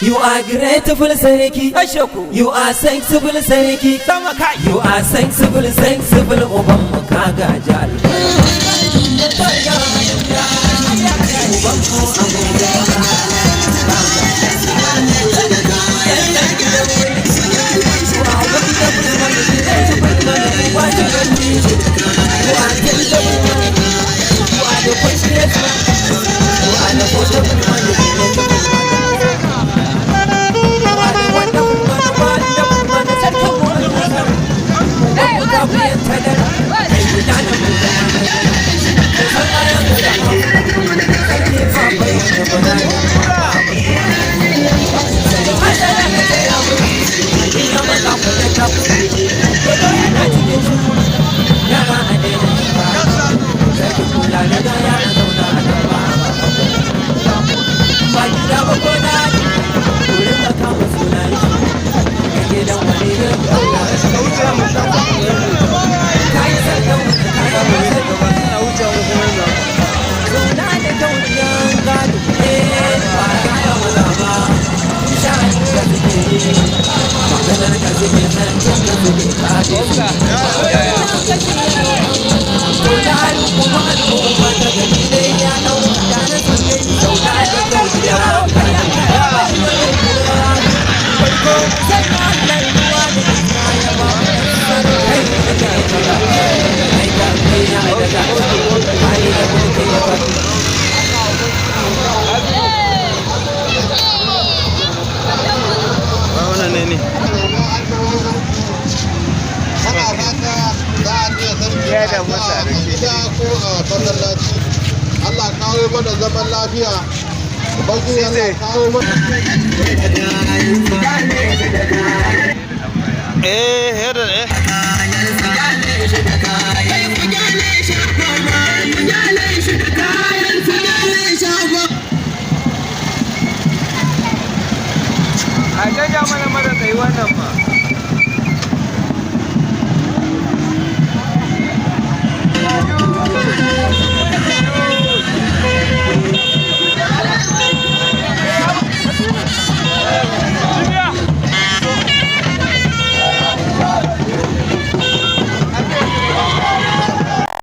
You are grateful sarki. You are sensible sarki. You are sensible uban mu ka gaji Allah kawo mana zaman lafiya. Baki Allah kawo mana. A canja mana mara tsayi wannan ma.